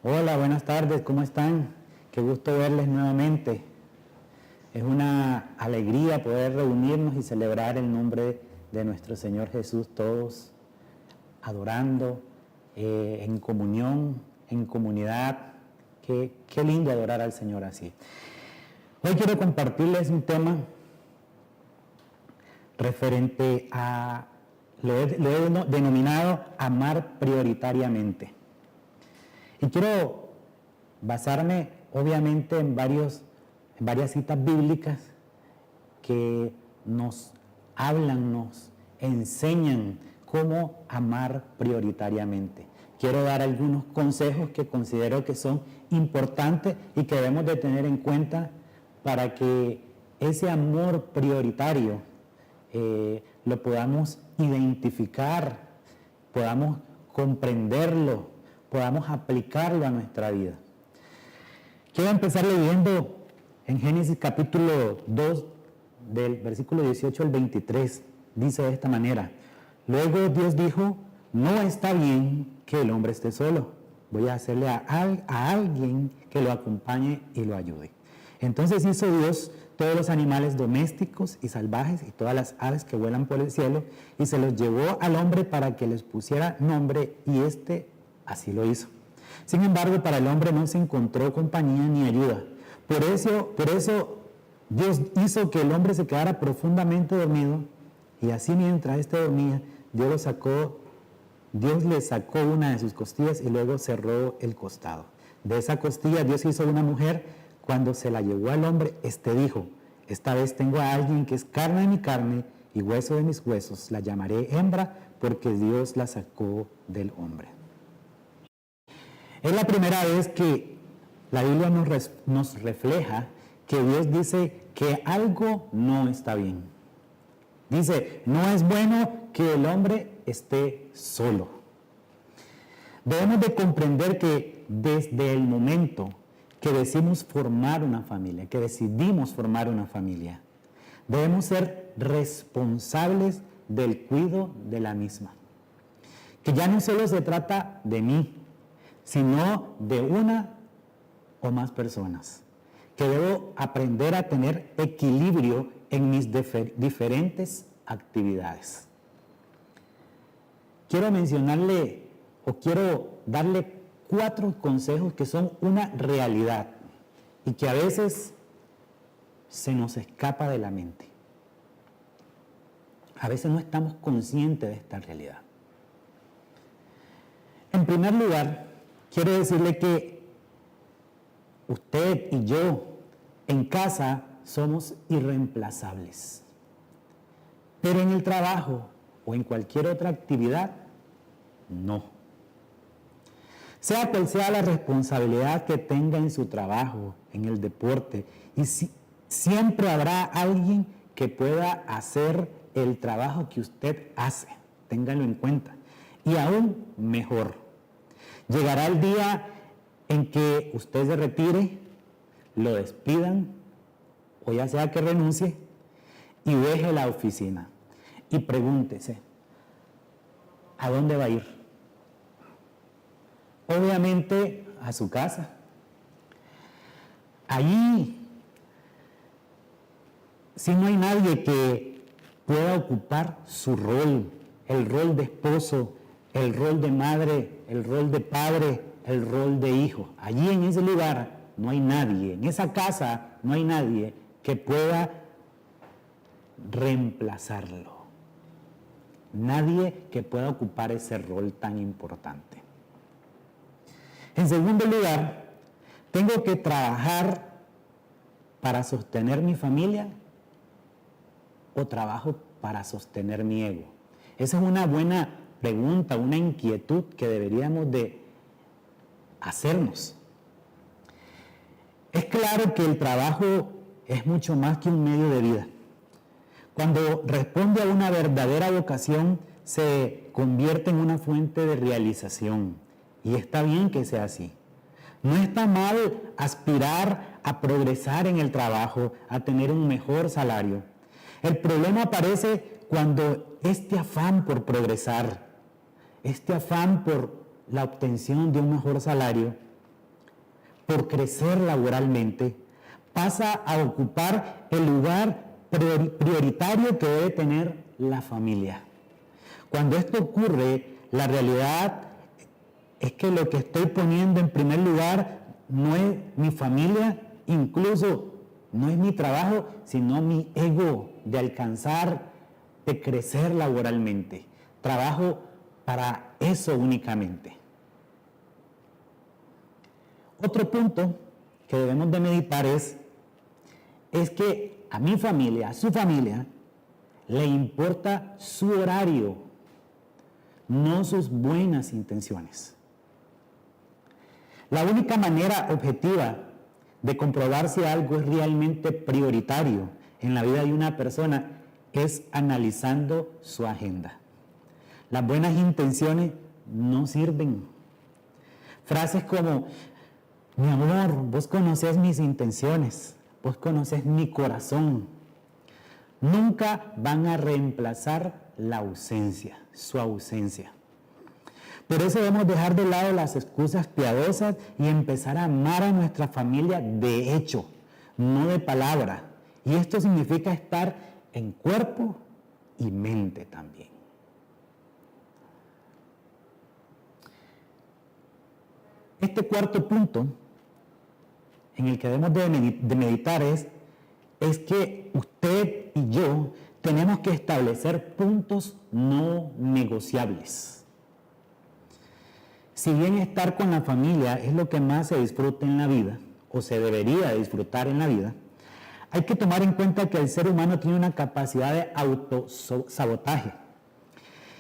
Hola, buenas tardes, ¿cómo están? Qué gusto verles nuevamente. Es una alegría poder reunirnos y celebrar el nombre de nuestro Señor Jesús, todos adorando en comunión, en comunidad. Qué lindo adorar al Señor así. Hoy quiero compartirles un tema referente a, lo he denominado amar prioritariamente. Y quiero basarme obviamente en varias citas bíblicas que nos hablan, nos enseñan cómo amar prioritariamente. Quiero dar algunos consejos que considero que son importantes y que debemos de tener en cuenta para que ese amor prioritario lo podamos identificar, podamos comprenderlo, podamos aplicarlo a nuestra vida. Quiero empezar leyendo en Génesis capítulo 2, del versículo 18 al 23. Dice de esta manera: luego Dios dijo, no está bien que el hombre esté solo. Voy a hacerle a alguien que lo acompañe y lo ayude. Entonces hizo Dios todos los animales domésticos y salvajes y todas las aves que vuelan por el cielo, y se los llevó al hombre para que les pusiera nombre, y así lo hizo. Sin embargo, para el hombre no se encontró compañía ni ayuda. Por eso Dios hizo que el hombre se quedara profundamente dormido, y así mientras éste dormía, Dios le sacó una de sus costillas y luego cerró el costado. De esa costilla Dios hizo una mujer. Cuando se la llevó al hombre, dijo, esta vez tengo a alguien que es carne de mi carne y hueso de mis huesos, la llamaré hembra porque Dios la sacó del hombre. Es la primera vez que la Biblia nos refleja que Dios dice que algo no está bien. Dice, no es bueno que el hombre esté solo. Debemos de comprender que desde el momento que decidimos formar una familia, debemos ser responsables del cuidado de la misma. Que ya no solo se trata de mí, sino de una o más personas. Que debo aprender a tener equilibrio en mis diferentes actividades. Quiero darle 4 consejos que son una realidad y que a veces se nos escapa de la mente. A veces no estamos conscientes de esta realidad. En primer lugar, quiero decirle que usted y yo en casa somos irreemplazables. Pero en el trabajo o en cualquier otra actividad, no. Sea cual sea la responsabilidad que tenga en su trabajo, en el deporte, y siempre habrá alguien que pueda hacer el trabajo que usted hace. Téngalo en cuenta. Y aún mejor, llegará el día en que usted se retire, lo despidan, o ya sea que renuncie, y deje la oficina. Y pregúntese, ¿a dónde va a ir? Obviamente a su casa. Allí, si no hay nadie que pueda ocupar su rol, el rol de esposo, el rol de madre, el rol de padre, el rol de hijo. Allí en ese lugar no hay nadie, en esa casa no hay nadie que pueda reemplazarlo. Nadie que pueda ocupar ese rol tan importante. En segundo lugar, tengo que trabajar para sostener mi familia o trabajo para sostener mi ego. Esa es una buena pregunta, una inquietud que deberíamos de hacernos. Es claro que el trabajo es mucho más que un medio de vida. Cuando responde a una verdadera vocación, se convierte en una fuente de realización. Y está bien que sea así. No está mal aspirar a progresar en el trabajo, a tener un mejor salario. El problema aparece cuando este afán por progresar, este afán por la obtención de un mejor salario, por crecer laboralmente, pasa a ocupar el lugar prioritario que debe tener la familia. Cuando esto ocurre, la realidad es que lo que estoy poniendo en primer lugar no es mi familia, incluso no es mi trabajo, sino mi ego de alcanzar, de crecer laboralmente. Trabajo para eso únicamente. Otro punto que debemos de meditar es que a mi familia, a su familia, le importa su horario, no sus buenas intenciones. La única manera objetiva de comprobar si algo es realmente prioritario en la vida de una persona es analizando su agenda. Las buenas intenciones no sirven. Frases como: mi amor, vos conocés mis intenciones, vos conocés mi corazón, nunca van a reemplazar la ausencia, su ausencia. Por eso debemos dejar de lado las excusas piadosas y empezar a amar a nuestra familia de hecho, no de palabra. Y esto significa estar en cuerpo y mente también. Este cuarto punto en el que debemos de meditar es que usted y yo tenemos que establecer puntos no negociables. Si bien estar con la familia es lo que más se disfruta en la vida, o se debería disfrutar en la vida, hay que tomar en cuenta que el ser humano tiene una capacidad de autosabotaje.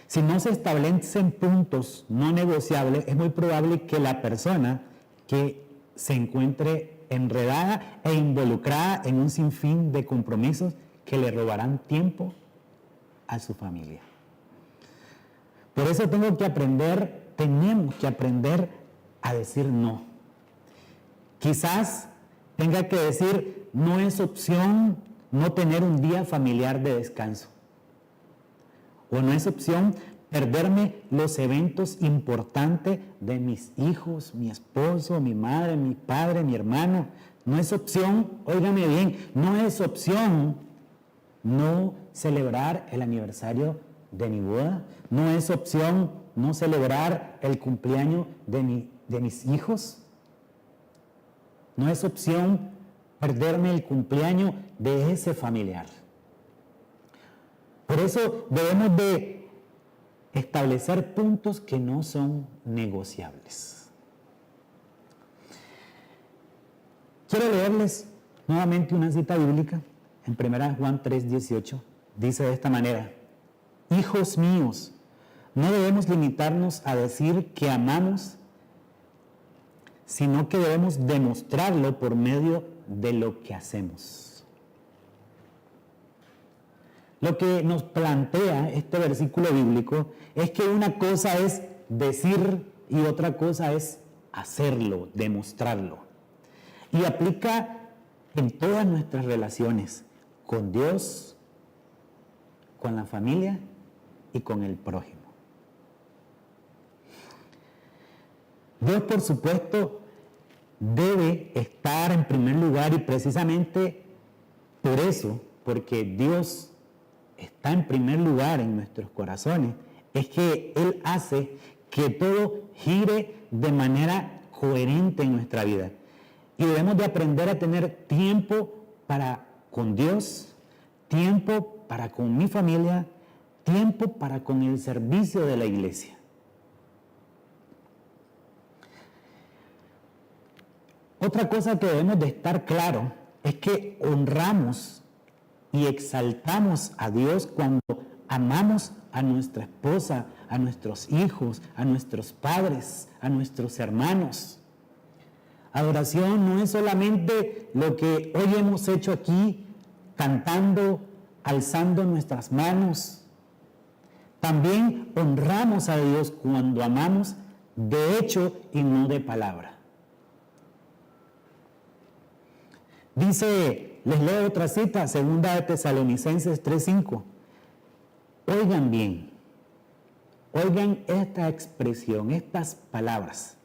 Si no se establecen puntos no negociables, es muy probable que la persona que se encuentre enredada e involucrada en un sinfín de compromisos que le robarán tiempo a su familia. Por eso tenemos que aprender a decir no. Quizás tenga que decir: no es opción no tener un día familiar de descanso. O no es opción perderme los eventos importantes de mis hijos, mi esposo, mi madre, mi padre, mi hermano. No es opción, óigame bien, no es opción no celebrar el aniversario de mi boda. No es opción no celebrar el cumpleaños de mis hijos. No es opción perderme el cumpleaños de ese familiar. Por eso debemos de establecer puntos que no son negociables. Quiero leerles nuevamente una cita bíblica en 1 Juan 3:18. Dice de esta manera: hijos míos, no debemos limitarnos a decir que amamos, sino que debemos demostrarlo por medio de lo que hacemos. Lo que nos plantea este versículo bíblico es que una cosa es decir y otra cosa es hacerlo, demostrarlo. Y aplica en todas nuestras relaciones, con Dios, con la familia y con el prójimo. Dios, por supuesto, debe estar en primer lugar, y precisamente por eso, porque Dios está en primer lugar en nuestros corazones, es que Él hace que todo gire de manera coherente en nuestra vida. Y debemos de aprender a tener tiempo para con Dios, tiempo para con mi familia, tiempo para con el servicio de la iglesia. Otra cosa que debemos de estar claro es que honramos y exaltamos a Dios cuando amamos a nuestra esposa, a nuestros hijos, a nuestros padres, a nuestros hermanos. Adoración no es solamente lo que hoy hemos hecho aquí, cantando, alzando nuestras manos. También honramos a Dios cuando amamos de hecho y no de palabra. Dice, les leo otra cita, 2 de Tesalonicenses 3:5. Oigan bien, oigan esta expresión, estas palabras.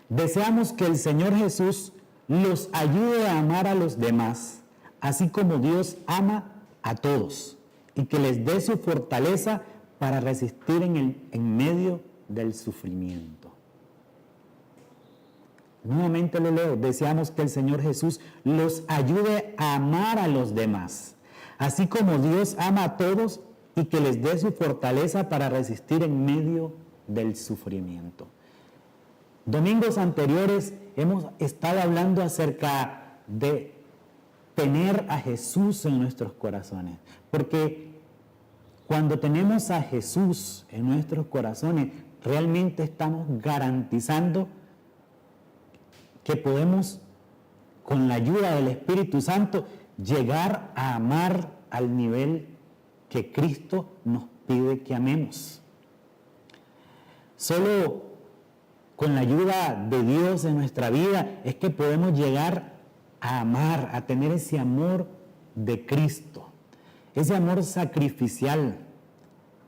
Deseamos que el Señor Jesús los ayude a amar a los demás, así como Dios ama a todos, y que les dé su fortaleza para resistir en medio del sufrimiento. Nuevamente lo leo, deseamos que el Señor Jesús los ayude a amar a los demás, así como Dios ama a todos, y que les dé su fortaleza para resistir en medio del sufrimiento. Domingos anteriores hemos estado hablando acerca de tener a Jesús en nuestros corazones, porque cuando tenemos a Jesús en nuestros corazones, realmente estamos garantizando que podemos, con la ayuda del Espíritu Santo, llegar a amar al nivel que Cristo nos pide que amemos. Solo con la ayuda de Dios en nuestra vida es que podemos llegar a amar, a tener ese amor de Cristo, ese amor sacrificial,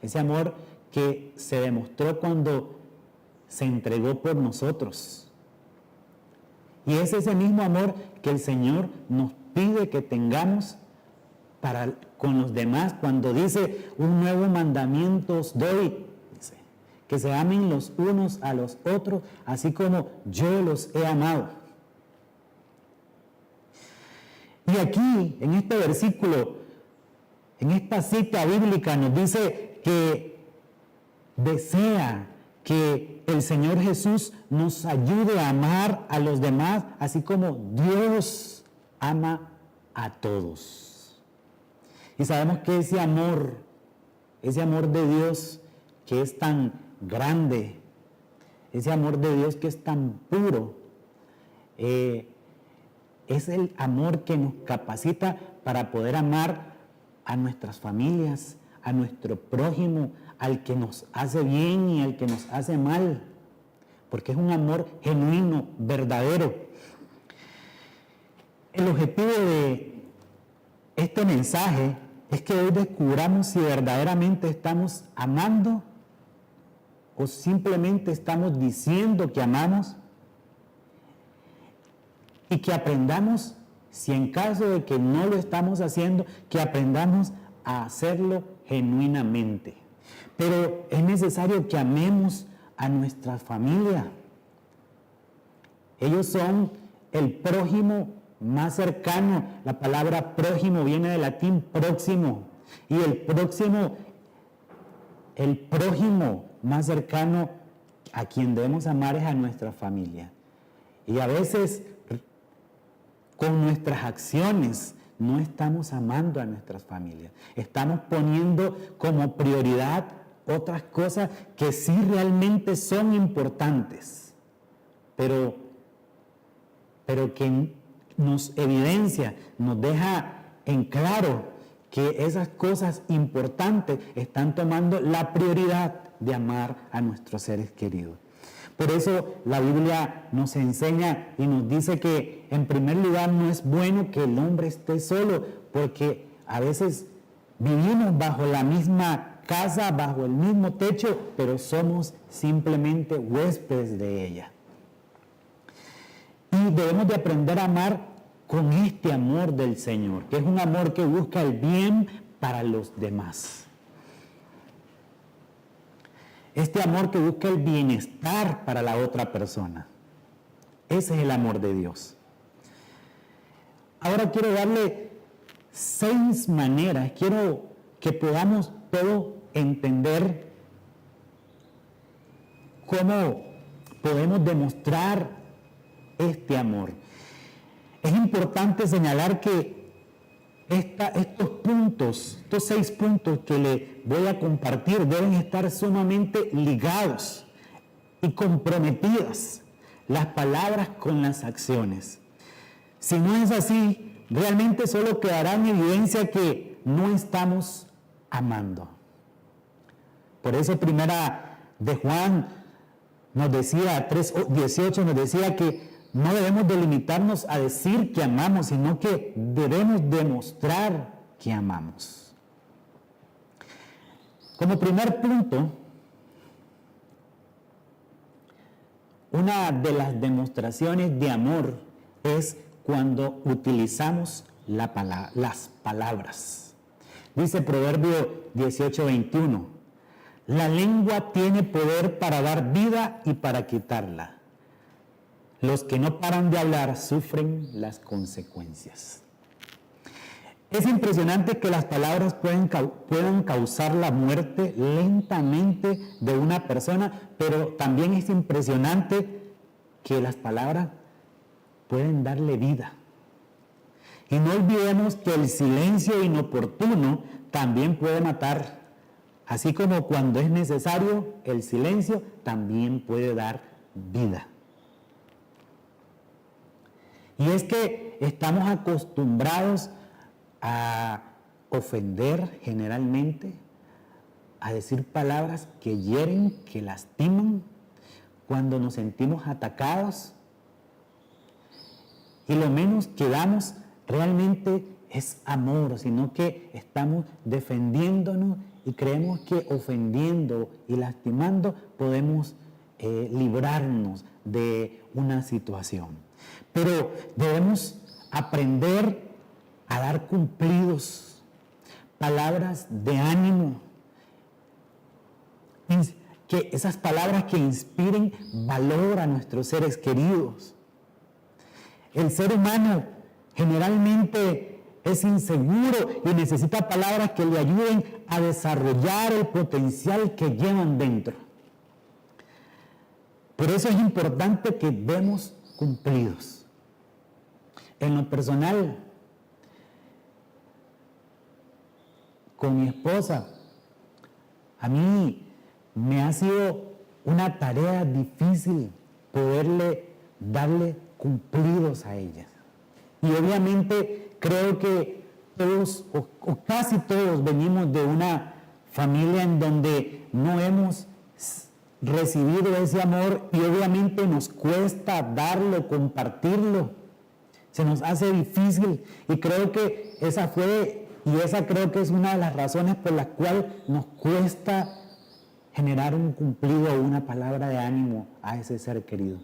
ese amor que se demostró cuando se entregó por nosotros. Y es ese mismo amor que el Señor nos pide que tengamos para con los demás, cuando dice: un nuevo mandamiento os doy, dice, que se amen los unos a los otros, así como yo los he amado. Y aquí, en este versículo, en esta cita bíblica, nos dice que desea que el Señor Jesús nos ayude a amar a los demás, así como Dios ama a todos. Y sabemos que ese amor de Dios que es tan grande, ese amor de Dios que es tan puro, es el amor que nos capacita para poder amar a nuestras familias, a nuestro prójimo, al que nos hace bien y al que nos hace mal, porque es un amor genuino, verdadero. El objetivo de este mensaje es que hoy descubramos si verdaderamente estamos amando o simplemente estamos diciendo que amamos, y que aprendamos, si en caso de que no lo estamos haciendo, que aprendamos a hacerlo genuinamente. Pero es necesario que amemos a nuestra familia. Ellos son el prójimo más cercano. La palabra prójimo viene del latín próximo, y el prójimo más cercano a quien debemos amar es a nuestra familia. Y a veces con nuestras acciones no estamos amando a nuestras familias. Estamos poniendo como prioridad otras cosas que sí realmente son importantes, pero que nos evidencia, nos deja en claro que esas cosas importantes están tomando la prioridad de amar a nuestros seres queridos. Por eso la Biblia nos enseña y nos dice que en primer lugar no es bueno que el hombre esté solo, porque a veces vivimos bajo la misma casa, bajo el mismo techo, pero somos simplemente huéspedes de ella. Y debemos de aprender a amar con este amor del Señor, que es un amor que busca el bien para los demás. Este amor que busca el bienestar para la otra persona. Ese es el amor de Dios. Ahora quiero darle 6 maneras, quiero que podamos todos entender cómo podemos demostrar este amor. Es importante señalar que estos 6 puntos que le voy a compartir deben estar sumamente ligados y comprometidas, las palabras con las acciones. Si no es así, realmente solo quedará en evidencia que no estamos amando. Por eso primera de Juan nos decía, 3:18 nos decía que no debemos delimitarnos a decir que amamos, sino que debemos demostrar que amamos. Como primer punto, una de las demostraciones de amor es cuando utilizamos las palabras. Dice Proverbio 18:21, la lengua tiene poder para dar vida y para quitarla. Los que no paran de hablar sufren las consecuencias. Es impresionante que las palabras puedan causar la muerte lentamente de una persona, pero también es impresionante que las palabras pueden darle vida. Y no olvidemos que el silencio inoportuno también puede matar. Así como cuando es necesario, el silencio también puede dar vida. Y es que estamos acostumbrados a ofender generalmente, a decir palabras que hieren, que lastiman, cuando nos sentimos atacados. Y lo menos que damos realmente es amor, sino que estamos defendiéndonos y creemos que ofendiendo y lastimando podemos librarnos de una situación. Pero debemos aprender a dar cumplidos, palabras de ánimo, que esas palabras que inspiren valor a nuestros seres queridos. El ser humano generalmente es inseguro y necesita palabras que le ayuden a desarrollar el potencial que llevan dentro. Por eso es importante que demos cumplidos. En lo personal, con mi esposa, a mí me ha sido una tarea difícil poderle darle cumplidos a ella. Y obviamente creo que todos o casi todos venimos de una familia en donde no hemos recibido ese amor y obviamente nos cuesta darlo, compartirlo. Se nos hace difícil y creo que esa creo que es una de las razones por las cuales nos cuesta generar un cumplido o una palabra de ánimo a ese ser querido.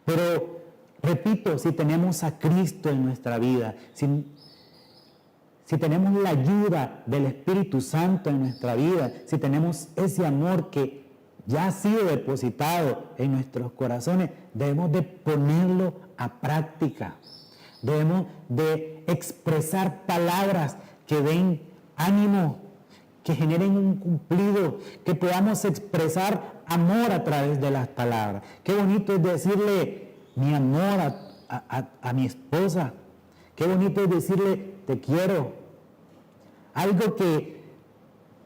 Pero repito, si tenemos a Cristo en nuestra vida, si tenemos la ayuda del Espíritu Santo en nuestra vida, si tenemos ese amor que ya ha sido depositado en nuestros corazones, debemos de ponerlo a práctica. Debemos de expresar palabras que den ánimo, que generen un cumplido, que podamos expresar amor a través de las palabras. Qué bonito es decirle mi amor a mi esposa. Qué bonito es decirle te quiero. Algo que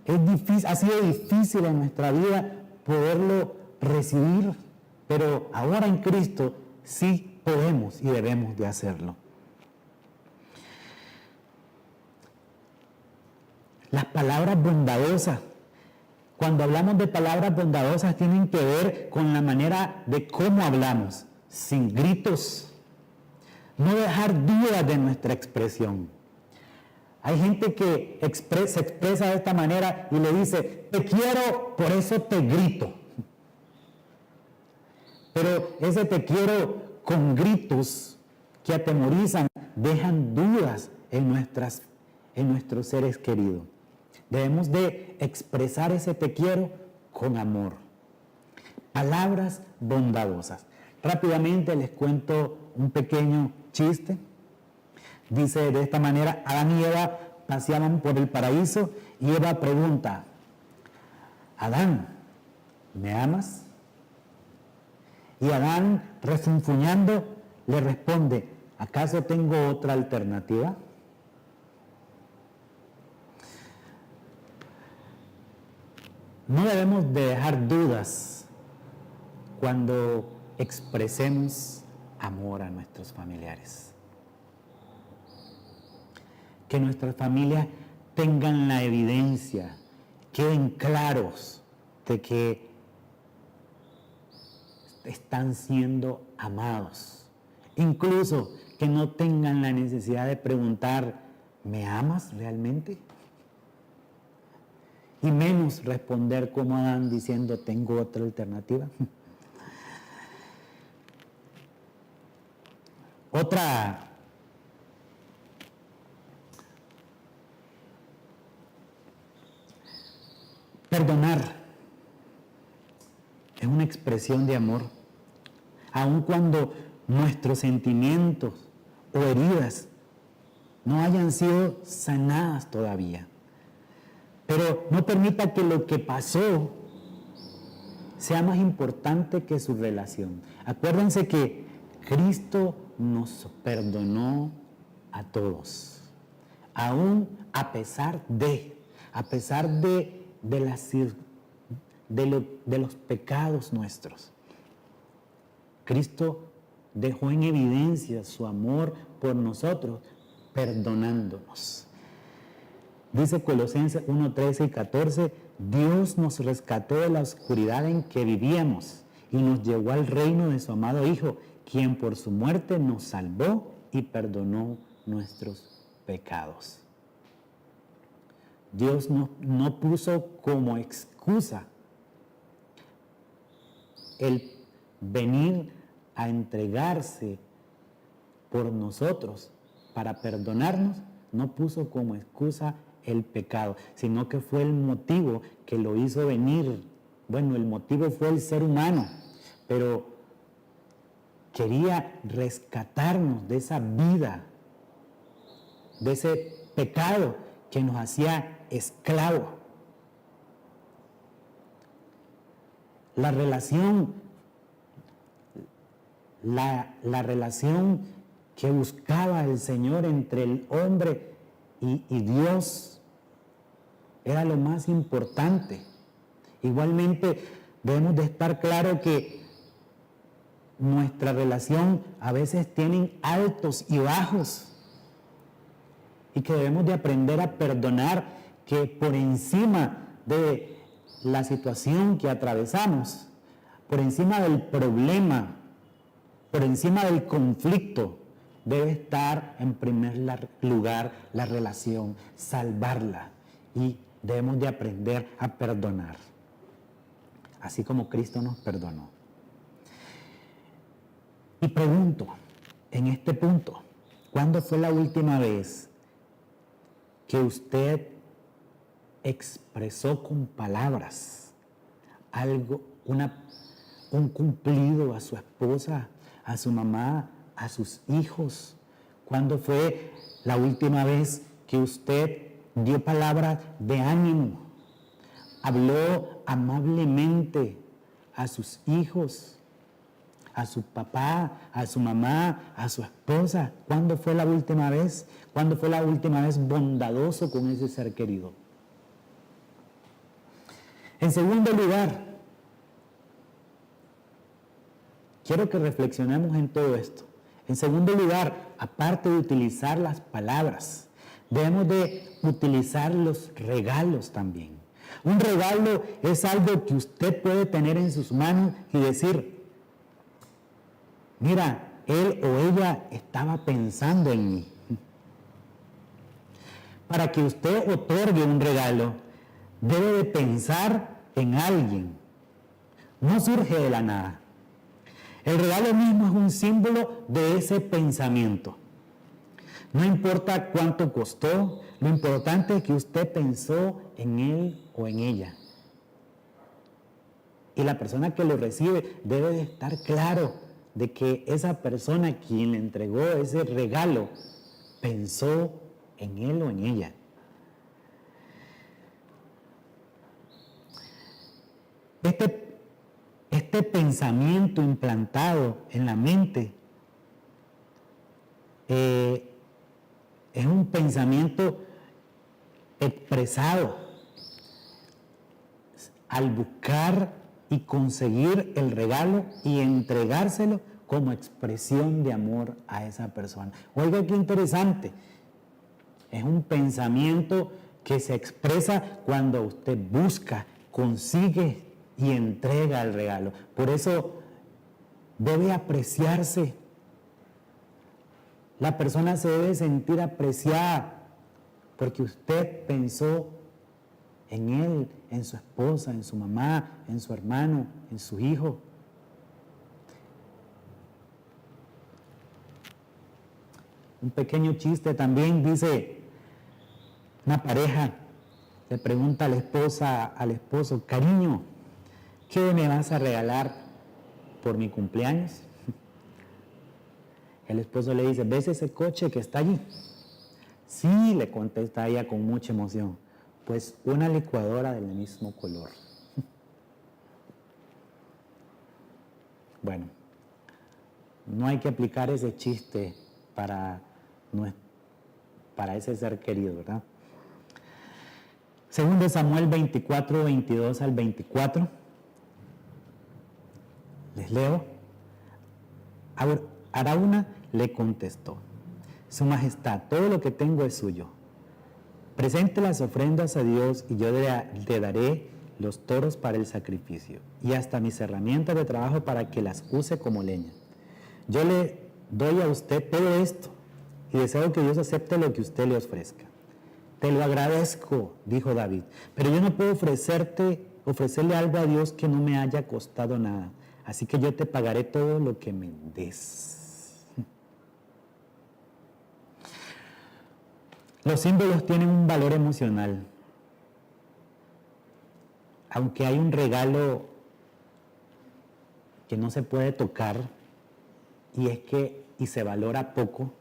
es difícil, ha sido difícil en nuestra vida poderlo recibir, pero ahora en Cristo sí podemos y debemos de hacerlo. Las palabras bondadosas. Cuando hablamos de palabras bondadosas tienen que ver con la manera de cómo hablamos, sin gritos. No dejar dudas de nuestra expresión. Hay gente que se expresa de esta manera y le dice, te quiero, por eso te grito. Pero ese te quiero con gritos que atemorizan, dejan dudas en nuestros seres queridos. Debemos de expresar ese te quiero con amor. Palabras bondadosas. Rápidamente les cuento un pequeño chiste. Dice de esta manera, Adán y Eva paseaban por el paraíso y Eva pregunta, Adán, ¿me amas? Y Adán, refunfuñando, le responde, ¿acaso tengo otra alternativa? No debemos de dejar dudas cuando expresemos amor a nuestros familiares. Que nuestras familias tengan la evidencia, queden claros de que están siendo amados. Incluso que no tengan la necesidad de preguntar, ¿me amas realmente? Y menos responder como Adán diciendo, ¿tengo otra alternativa? Otra perdonar es una expresión de amor, aun cuando nuestros sentimientos o heridas no hayan sido sanadas todavía. Pero no permita que lo que pasó sea más importante que su relación. Acuérdense que Cristo nos perdonó a todos, aún a pesar de los pecados nuestros. Cristo dejó en evidencia su amor por nosotros, perdonándonos. Dice Colosenses 1, 13 y 14, Dios nos rescató de la oscuridad en que vivíamos y nos llevó al reino de su amado Hijo, quien por su muerte nos salvó y perdonó nuestros pecados. Dios no puso como excusa el venir a entregarse por nosotros para perdonarnos, no puso como excusa el pecado, sino que fue el motivo que lo hizo venir. Bueno, el motivo fue el ser humano, pero quería rescatarnos de esa vida, de ese pecado que nos hacía esclavos. La relación que buscaba el Señor entre el hombre y Dios era lo más importante. Igualmente debemos de estar claro que nuestra relación a veces tiene altos y bajos y que debemos de aprender a perdonar, que por encima de la situación que atravesamos, por encima del problema, por encima del conflicto, debe estar en primer lugar la relación, salvarla, y debemos de aprender a perdonar, así como Cristo nos perdonó. Y pregunto, en este punto, ¿cuándo fue la última vez que usted expresó con palabras algo, un cumplido a su esposa, a su mamá, a sus hijos? ¿Cuándo fue la última vez que usted dio palabras de ánimo, habló amablemente a sus hijos, a su papá, a su mamá, a su esposa? ¿Cuándo fue la última vez? ¿Cuándo fue la última vez bondadoso con ese ser querido? En segundo lugar, quiero que reflexionemos en todo esto. En segundo lugar, aparte de utilizar las palabras, debemos de utilizar los regalos también. Un regalo es algo que usted puede tener en sus manos y decir: mira, él o ella estaba pensando en mí. Para que usted otorgue un regalo, debe de pensar en alguien. No surge de la nada. El regalo mismo es un símbolo de ese pensamiento. No importa cuánto costó, lo importante es que usted pensó en él o en ella. Y la persona que lo recibe debe de estar claro de que esa persona quien le entregó ese regalo pensó en él o en ella. Este pensamiento implantado en la mente es un pensamiento expresado al buscar y conseguir el regalo y entregárselo como expresión de amor a esa persona. Oiga, qué interesante. Es un pensamiento que se expresa cuando usted busca, consigue y entrega el regalo. Por eso debe apreciarse. La persona se debe sentir apreciada porque usted pensó en él, en su esposa, en su mamá, en su hermano, en su hijo. Un pequeño chiste también, dice, una pareja le pregunta a la esposa, al esposo, cariño, ¿qué me vas a regalar por mi cumpleaños? El esposo le dice, ¿ves ese coche que está allí? Sí, le contesta ella con mucha emoción, pues una licuadora del mismo color. Bueno, no hay que aplicar ese chiste para ese ser querido, ¿verdad? Según de Samuel 24, 22 al 24, les leo. Araúna le contestó, Su Majestad, todo lo que tengo es suyo. Presente las ofrendas a Dios y yo le daré los toros para el sacrificio y hasta mis herramientas de trabajo para que las use como leña. Yo le doy a usted todo esto y deseo que Dios acepte lo que usted le ofrezca. Te lo agradezco, dijo David, pero yo no puedo ofrecerle algo a Dios que no me haya costado nada. Así que yo te pagaré todo lo que me des. Los símbolos tienen un valor emocional. Aunque hay un regalo que no se puede tocar y se valora poco,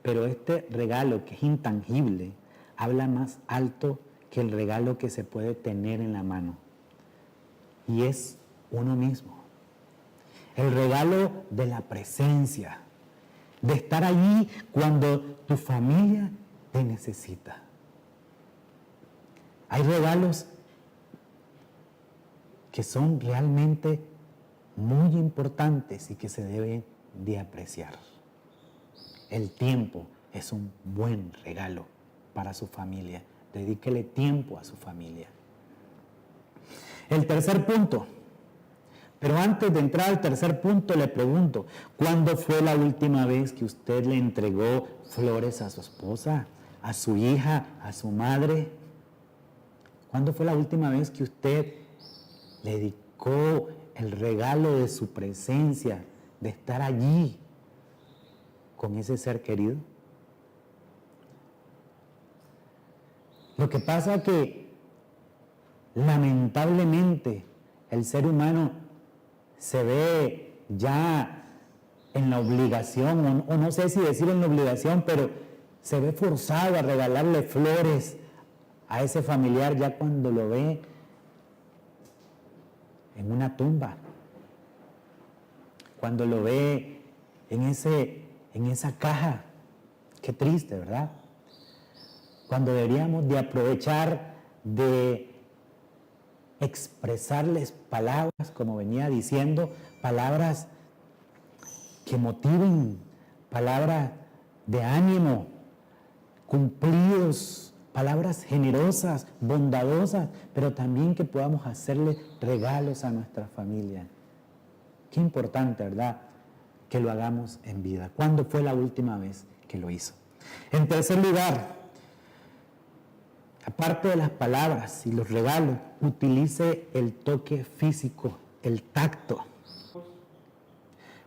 pero este regalo que es intangible habla más alto que el regalo que se puede tener en la mano. Y es uno mismo. El regalo de la presencia, de estar allí cuando tu familia te necesita. Hay regalos que son realmente muy importantes y que se deben de apreciar. El tiempo es un buen regalo para su familia. Dedíquele tiempo a su familia. El tercer punto. Pero antes de entrar al tercer punto, le pregunto, ¿cuándo fue la última vez que usted le entregó flores a su esposa, a su hija, a su madre? ¿Cuándo fue la última vez que usted le dedicó el regalo de su presencia, de estar allí con ese ser querido? Lo que pasa es que lamentablemente el ser humano se ve ya en la obligación, o no sé si decir en la obligación, pero se ve forzado a regalarle flores a ese familiar ya cuando lo ve en una tumba, cuando lo ve en esa caja. Qué triste, ¿verdad? Cuando deberíamos de aprovechar de expresarles palabras, como venía diciendo, palabras que motiven, palabras de ánimo, cumplidos, palabras generosas, bondadosas, pero también que podamos hacerle regalos a nuestra familia. Qué importante, ¿verdad?, que lo hagamos en vida. ¿Cuándo fue la última vez que lo hizo? En tercer lugar, aparte de las palabras y los regalos, utilice el toque físico, el tacto.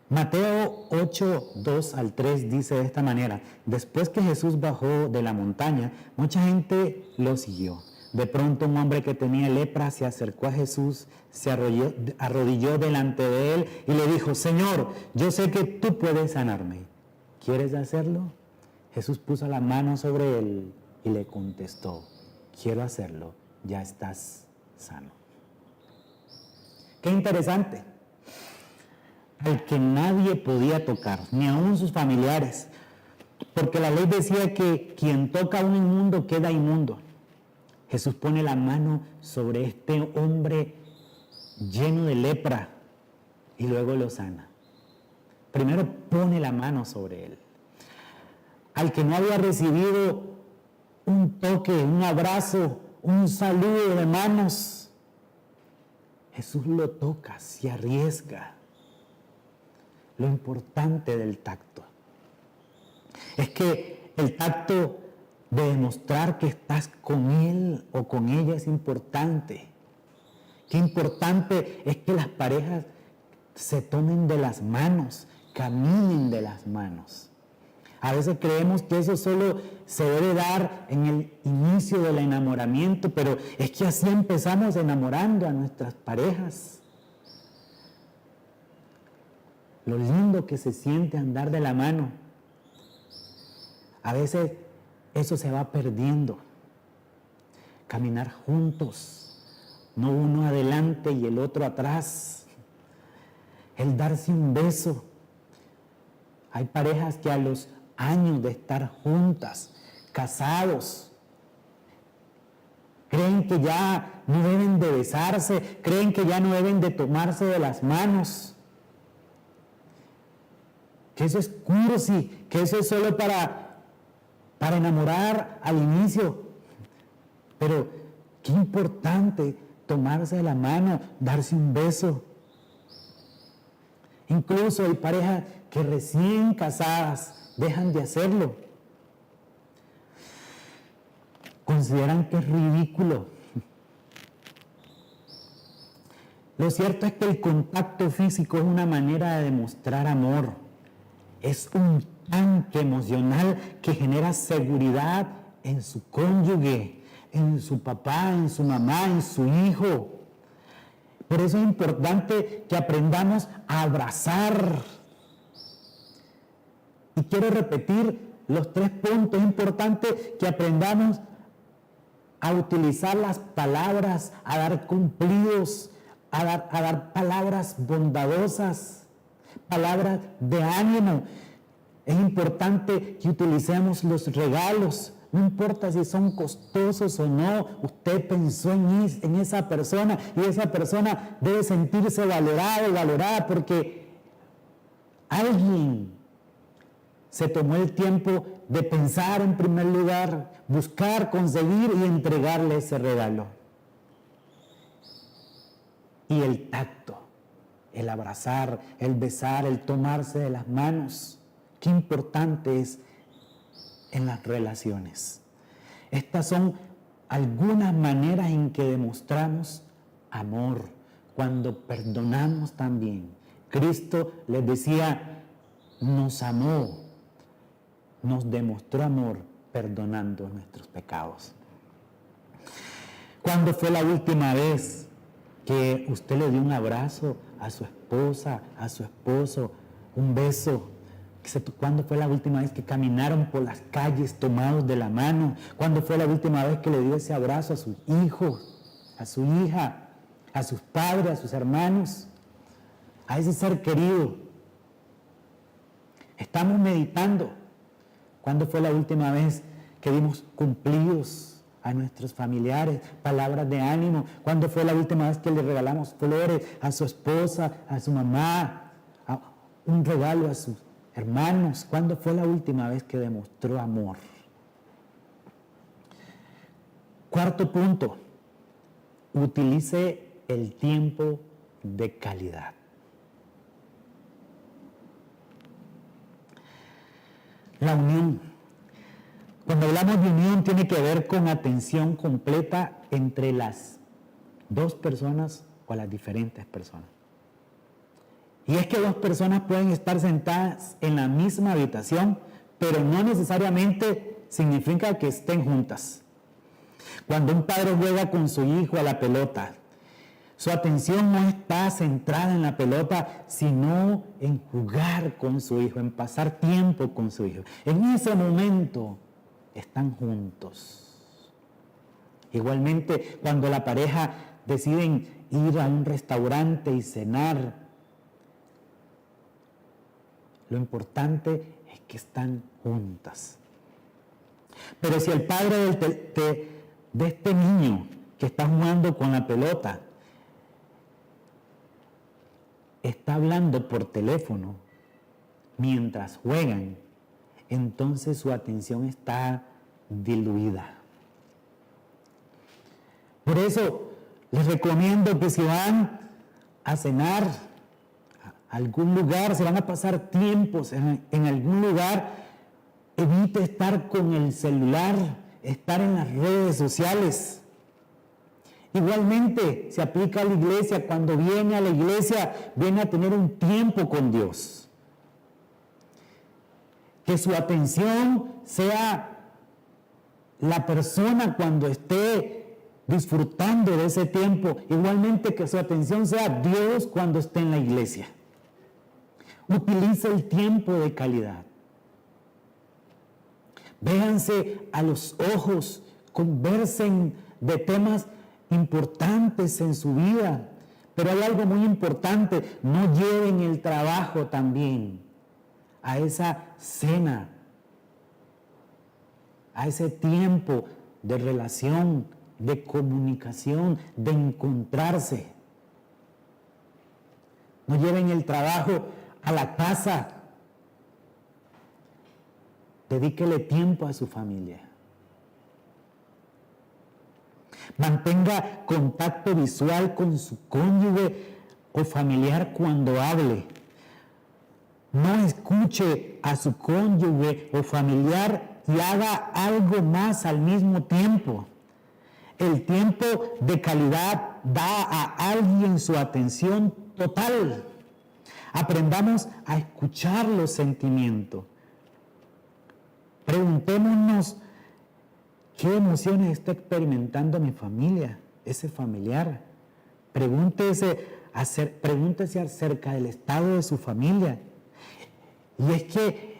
Mateo 8, 2 al 3 dice de esta manera: después que Jesús bajó de la montaña, mucha gente lo siguió. De pronto un hombre que tenía lepra se acercó a Jesús, se arrodilló delante de él y le dijo: Señor, yo sé que tú puedes sanarme. ¿Quieres hacerlo? Jesús puso la mano sobre él y le contestó: quiero hacerlo, ya estás sano. Qué interesante. Al que nadie podía tocar, ni aun sus familiares, porque la ley decía que quien toca a un inmundo queda inmundo. Jesús pone la mano sobre este hombre lleno de lepra y luego lo sana. Primero pone la mano sobre él. Al que no había recibido un toque, un abrazo, un saludo de manos, Jesús lo toca, se arriesga. Lo importante del tacto es que el tacto de demostrar que estás con él o con ella es importante. Qué importante es que las parejas se tomen de las manos, caminen de las manos. A veces creemos que eso solo se debe dar en el inicio del enamoramiento, pero es que así empezamos enamorando a nuestras parejas. Lo lindo que se siente andar de la mano. A veces eso se va perdiendo. Caminar juntos, no uno adelante y el otro atrás. El darse un beso. Hay parejas que a los años de estar juntas, casados, creen que ya no deben de besarse, creen que ya no deben de tomarse de las manos, que eso es cursi, que eso es solo para enamorar al inicio. Pero qué importante tomarse de la mano, darse un beso. Incluso hay parejas que recién casadas dejan de hacerlo. Consideran que es ridículo. Lo cierto es que el contacto físico es una manera de demostrar amor. Es un tanque emocional que genera seguridad en su cónyuge, en su papá, en su mamá, en su hijo. Por eso es importante que aprendamos a abrazar. Y quiero repetir los 3 puntos. Es importante que aprendamos a utilizar las palabras, a dar cumplidos, a dar palabras bondadosas, palabras de ánimo. Es importante que utilicemos los regalos. No importa si son costosos o no, usted pensó en esa persona y esa persona debe sentirse valorado, valorada porque alguien se tomó el tiempo de pensar en primer lugar, buscar, conseguir y entregarle ese regalo. Y el tacto, el abrazar, el besar, el tomarse de las manos, qué importante es en las relaciones. Estas son algunas maneras en que demostramos amor, cuando perdonamos también. Cristo les decía, nos amó, nos demostró amor perdonando nuestros pecados. ¿Cuándo fue la última vez que usted le dio un abrazo a su esposa, a su esposo, un beso? ¿Cuándo fue la última vez que caminaron por las calles tomados de la mano? ¿Cuándo fue la última vez que le dio ese abrazo a sus hijos, a su hija, a sus padres, a sus hermanos, a ese ser querido? Estamos meditando. ¿Cuándo fue la última vez que dimos cumplidos a nuestros familiares, palabras de ánimo? ¿Cuándo fue la última vez que le regalamos flores a su esposa, a su mamá, un regalo a sus hermanos? ¿Cuándo fue la última vez que demostró amor? 4 punto, utilice el tiempo de calidad. La unión. Cuando hablamos de unión tiene que ver con atención completa entre las 2 personas o las diferentes personas. Y es que 2 personas pueden estar sentadas en la misma habitación, pero no necesariamente significa que estén juntas. Cuando un padre juega con su hijo a la pelota, su atención no está centrada en la pelota, sino en jugar con su hijo, en pasar tiempo con su hijo. En ese momento están juntos. Igualmente, cuando la pareja deciden ir a un restaurante y cenar, lo importante es que están juntas. Pero si el padre de este niño que está jugando con la pelota está hablando por teléfono mientras juegan, entonces su atención está diluida. Por eso les recomiendo que si van a cenar a algún lugar, se van a pasar tiempos en algún lugar, evite estar con el celular, estar en las redes sociales. Igualmente se aplica a la iglesia. Cuando viene a la iglesia, viene a tener un tiempo con Dios. Que su atención sea la persona cuando esté disfrutando de ese tiempo. Igualmente que su atención sea Dios cuando esté en la iglesia. Utilice el tiempo de calidad. Véanse a los ojos, conversen de temas importantes en su vida. Pero hay algo muy importante, no lleven el trabajo también a esa cena, a ese tiempo de relación, de comunicación, de encontrarse. No lleven el trabajo a la casa. Dedíquele tiempo a su familia. Mantenga contacto visual con su cónyuge o familiar cuando hable. No escuche a su cónyuge o familiar y haga algo más al mismo tiempo. El tiempo de calidad da a alguien su atención total. Aprendamos a escuchar los sentimientos. Preguntémonos qué emociones está experimentando mi familia, ese familiar. Pregúntese acerca del estado de su familia. Y es que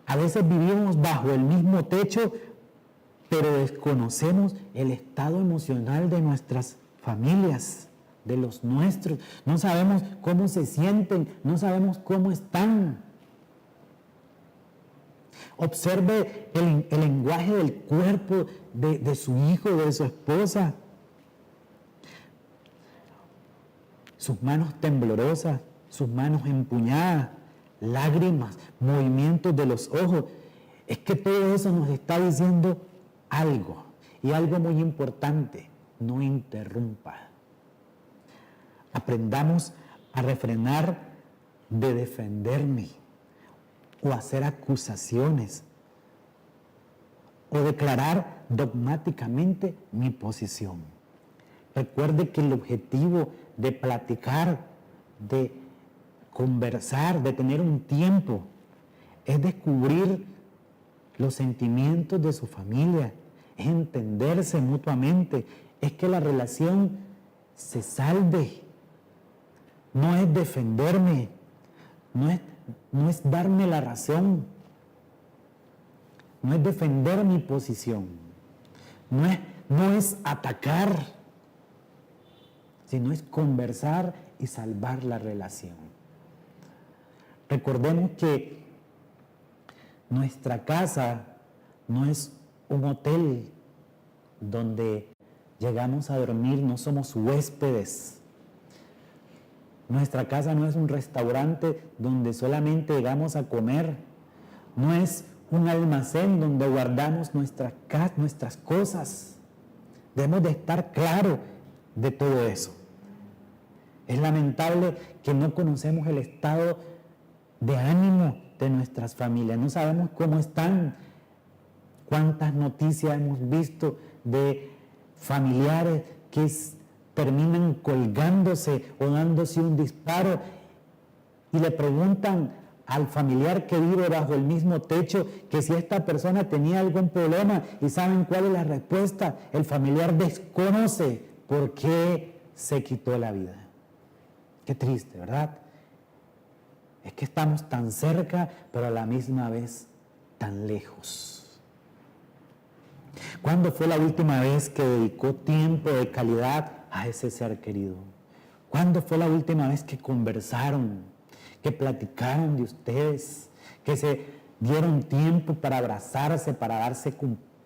a veces vivimos bajo el mismo techo, pero desconocemos el estado emocional de nuestras familias, de los nuestros. No sabemos cómo se sienten, no sabemos cómo están. Observe el lenguaje del cuerpo de su hijo, de su esposa. Sus manos temblorosas, sus manos empuñadas, lágrimas, movimientos de los ojos. Es que todo eso nos está diciendo algo. Y algo muy importante, no interrumpa. Aprendamos a refrenar de defenderme o hacer acusaciones o declarar dogmáticamente mi posición. Recuerde que el objetivo de platicar, de conversar, de tener un tiempo, es descubrir los sentimientos de su familia, es entenderse mutuamente, es que la relación se salve. No es defenderme, no es darme la razón, no es defender mi posición, no es atacar, sino es conversar y salvar la relación. Recordemos que nuestra casa no es un hotel donde llegamos a dormir, no somos huéspedes. Nuestra casa no es un restaurante donde solamente llegamos a comer. No es un almacén donde guardamos nuestras cosas. Debemos de estar claros de todo eso. Es lamentable que no conocemos el estado de ánimo de nuestras familias. No sabemos cómo están. Cuántas noticias hemos visto de familiares que terminan colgándose o dándose un disparo y le preguntan al familiar que vive bajo el mismo techo que si esta persona tenía algún problema, y ¿saben cuál es la respuesta? El familiar desconoce por qué se quitó la vida. Qué triste, ¿verdad? Es que estamos tan cerca, pero a la misma vez tan lejos. ¿Cuándo fue la última vez que dedicó tiempo de calidad a ese ser querido? ¿Cuándo fue la última vez que conversaron, que platicaron de ustedes, que se dieron tiempo para abrazarse, para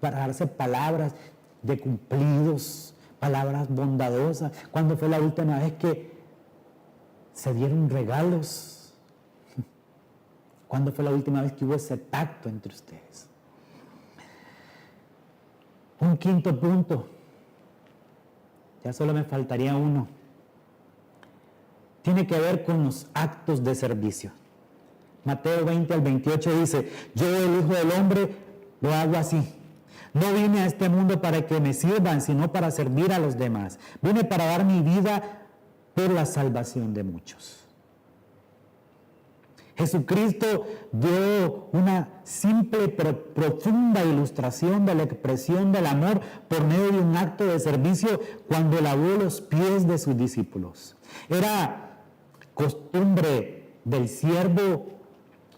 darse palabras de cumplidos, palabras bondadosas? ¿Cuándo fue la última vez que se dieron regalos? ¿Cuándo fue la última vez que hubo ese tacto entre ustedes? Un quinto punto, ya solo me faltaría uno, tiene que ver con los actos de servicio. Mateo 20 al 28 dice: yo, el Hijo del Hombre, lo hago así. No vine a este mundo para que me sirvan, sino para servir a los demás. Vine para dar mi vida por la salvación de muchos. Jesucristo dio una simple pero profunda ilustración de la expresión del amor por medio de un acto de servicio cuando lavó los pies de sus discípulos. Era costumbre del siervo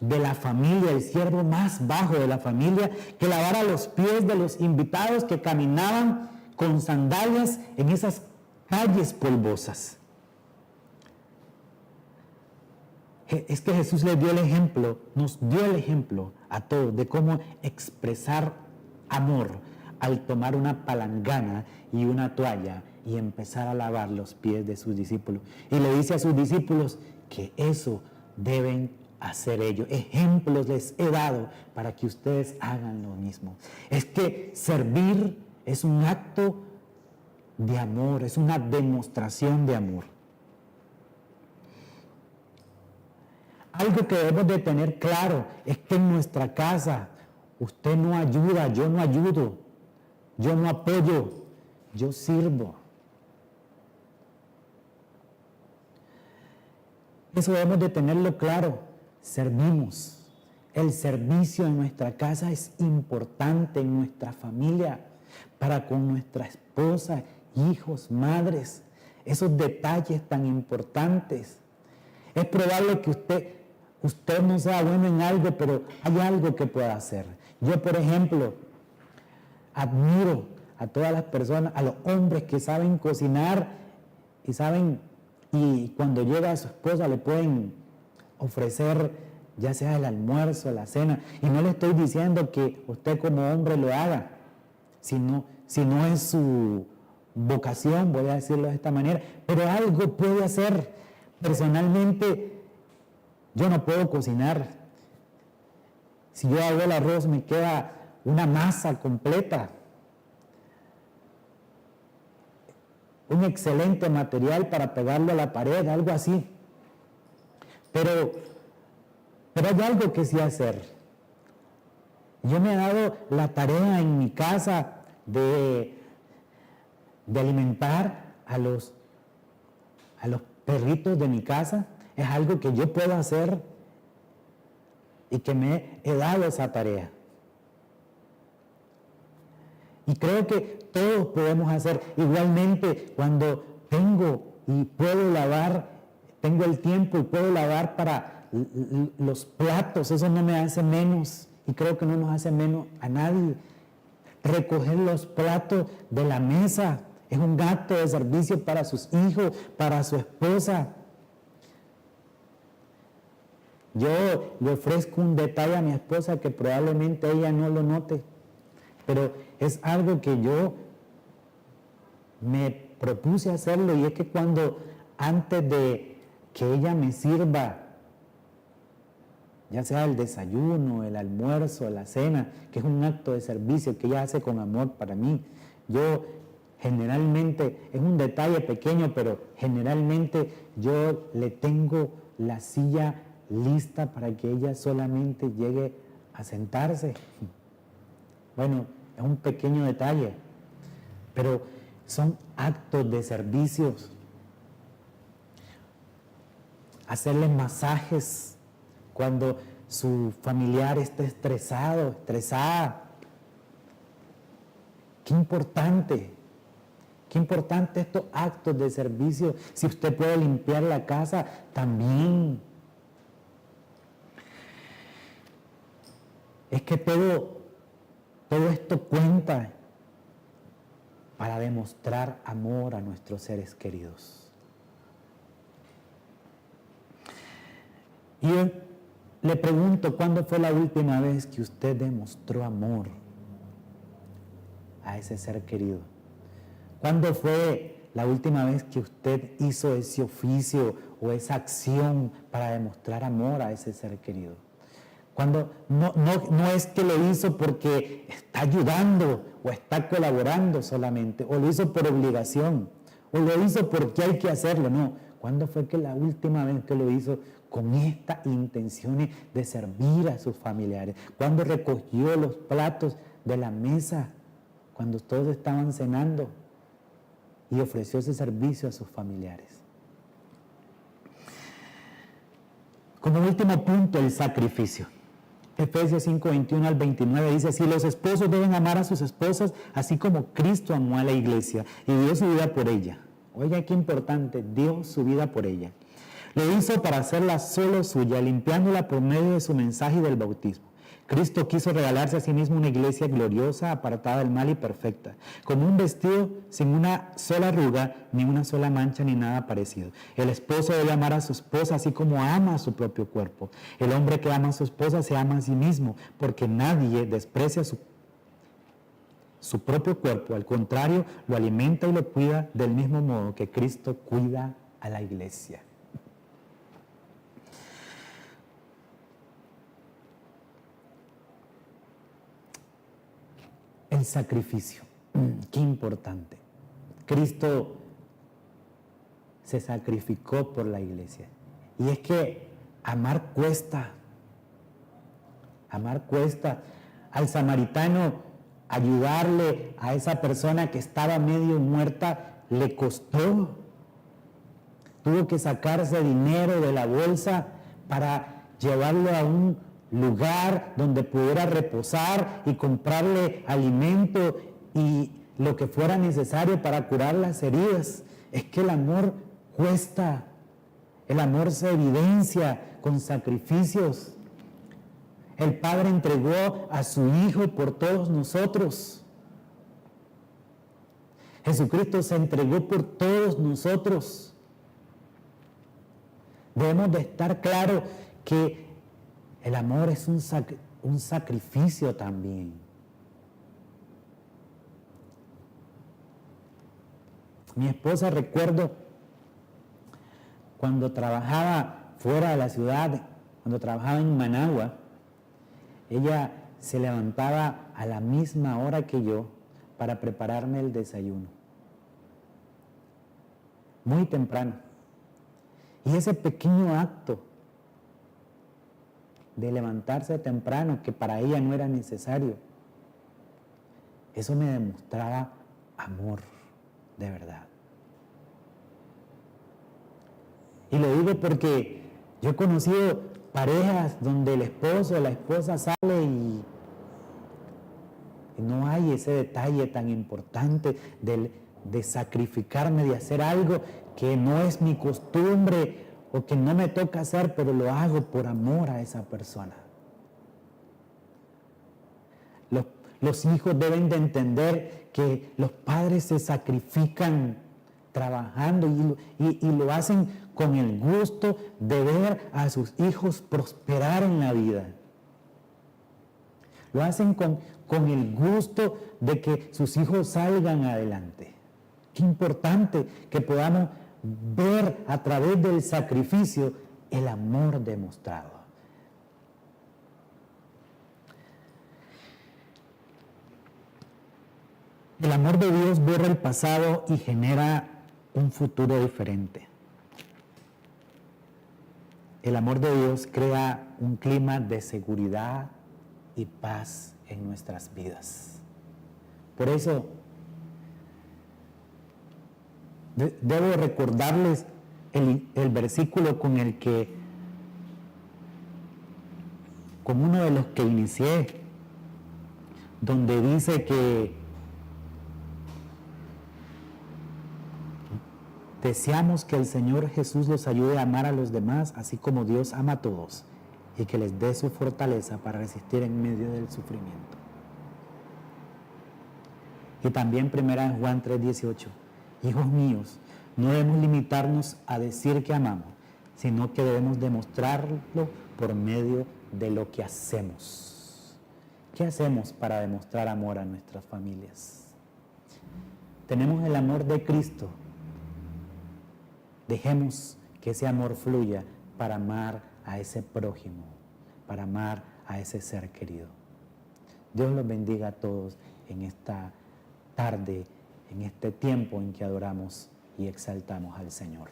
de la familia, el siervo más bajo de la familia, que lavara los pies de los invitados que caminaban con sandalias en esas calles polvosas. Es que Jesús les dio el ejemplo, nos dio el ejemplo a todos de cómo expresar amor al tomar una palangana y una toalla y empezar a lavar los pies de sus discípulos. Y le dice a sus discípulos que eso deben hacer ellos. Ejemplos les he dado para que ustedes hagan lo mismo. Es que servir es un acto de amor, es una demostración de amor. Algo que debemos de tener claro es que en nuestra casa usted no ayuda, yo no ayudo, yo no apoyo, yo sirvo. Eso debemos de tenerlo claro, servimos. El servicio en nuestra casa es importante en nuestra familia, para con nuestra esposa, hijos, madres, esos detalles tan importantes. Es probable que usted no sea bueno en algo, pero hay algo que pueda hacer. Yo, por ejemplo, admiro a todas las personas, a los hombres que saben cocinar y cuando llega a su esposa le pueden ofrecer ya sea el almuerzo, la cena. Y no le estoy diciendo que usted como hombre lo haga, si no es su vocación, voy a decirlo de esta manera, pero algo puede hacer. Personalmente, yo no puedo cocinar. Si yo hago el arroz, me queda una masa completa. Un excelente material para pegarlo a la pared, algo así. Pero hay algo que sí hacer. Yo me he dado la tarea en mi casa de alimentar a los perritos de mi casa. Es algo que yo puedo hacer y que me he dado esa tarea. Y creo que todos podemos hacer. Igualmente, cuando tengo y puedo lavar, tengo el tiempo y puedo lavar para los platos, eso no me hace menos. Y creo que no nos hace menos a nadie. Recoger los platos de la mesa es un acto de servicio para sus hijos, para su esposa. Yo le ofrezco un detalle a mi esposa que probablemente ella no lo note, pero es algo que yo me propuse hacerlo, y es que antes de que ella me sirva, ya sea el desayuno, el almuerzo, la cena, que es un acto de servicio que ella hace con amor para mí, yo generalmente, es un detalle pequeño, pero generalmente yo le tengo la silla lista para que ella solamente llegue a sentarse. Bueno, es un pequeño detalle, pero son actos de servicios. Hacerle masajes cuando su familiar está estresado, estresada. Qué importante estos actos de servicio. Si usted puede limpiar la casa, también. Es que todo esto cuenta para demostrar amor a nuestros seres queridos. Y yo le pregunto, ¿cuándo fue la última vez que usted demostró amor a ese ser querido? ¿Cuándo fue la última vez que usted hizo ese oficio o esa acción para demostrar amor a ese ser querido? Cuando no es que lo hizo porque está ayudando o está colaborando solamente, o lo hizo por obligación, o lo hizo porque hay que hacerlo, no. ¿Cuándo fue que la última vez que lo hizo con estas intenciones de servir a sus familiares? ¿Cuándo recogió los platos de la mesa cuando todos estaban cenando y ofreció ese servicio a sus familiares? Como último punto, el sacrificio. Efesios 5, 21 al 29 dice, si los esposos deben amar a sus esposas, así como Cristo amó a la iglesia y dio su vida por ella. Oiga, qué importante, dio su vida por ella. Lo hizo para hacerla solo suya, limpiándola por medio de su mensaje y del bautismo. Cristo quiso regalarse a sí mismo una iglesia gloriosa, apartada del mal y perfecta, como un vestido sin una sola arruga, ni una sola mancha, ni nada parecido. El esposo debe amar a su esposa así como ama a su propio cuerpo. El hombre que ama a su esposa se ama a sí mismo, porque nadie desprecia su propio cuerpo. Al contrario, lo alimenta y lo cuida del mismo modo que Cristo cuida a la iglesia. El sacrificio, qué importante. Cristo se sacrificó por la iglesia. Y es que amar cuesta. Amar cuesta. Al samaritano ayudarle a esa persona que estaba medio muerta le costó. Tuvo que sacarse dinero de la bolsa para llevarlo a un lugar donde pudiera reposar y comprarle alimento y lo que fuera necesario para curar las heridas. Es que el amor cuesta, el amor se evidencia con sacrificios. El Padre entregó a su Hijo por todos nosotros. Jesucristo se entregó por todos nosotros. Debemos de estar claros que el amor es un sacrificio también. Mi esposa, recuerdo, cuando trabajaba fuera de la ciudad, cuando trabajaba en Managua, ella se levantaba a la misma hora que yo para prepararme el desayuno. Muy temprano. Y ese pequeño acto de levantarse temprano, que para ella no era necesario, eso me demostraba amor de verdad. Y lo digo porque yo he conocido parejas donde el esposo o la esposa sale y no hay ese detalle tan importante de sacrificarme, de hacer algo que no es mi costumbre o que no me toca hacer, pero lo hago por amor a esa persona. Los hijos deben de entender que los padres se sacrifican trabajando y lo hacen con el gusto de ver a sus hijos prosperar en la vida. Lo hacen con el gusto de que sus hijos salgan adelante. Qué importante que podamos ver a través del sacrificio el amor demostrado. El amor de Dios borra el pasado y genera un futuro diferente. El amor de Dios crea un clima de seguridad y paz en nuestras vidas. Por eso, debo recordarles el versículo con uno de los que inicié, donde dice que deseamos que el Señor Jesús los ayude a amar a los demás, así como Dios ama a todos, y que les dé su fortaleza para resistir en medio del sufrimiento. Y también 1 Juan 3:18, hijos míos, no debemos limitarnos a decir que amamos, sino que debemos demostrarlo por medio de lo que hacemos. ¿Qué hacemos para demostrar amor a nuestras familias? Tenemos el amor de Cristo. Dejemos que ese amor fluya para amar a ese prójimo, para amar a ese ser querido. Dios los bendiga a todos en esta tarde, en este tiempo en que adoramos y exaltamos al Señor.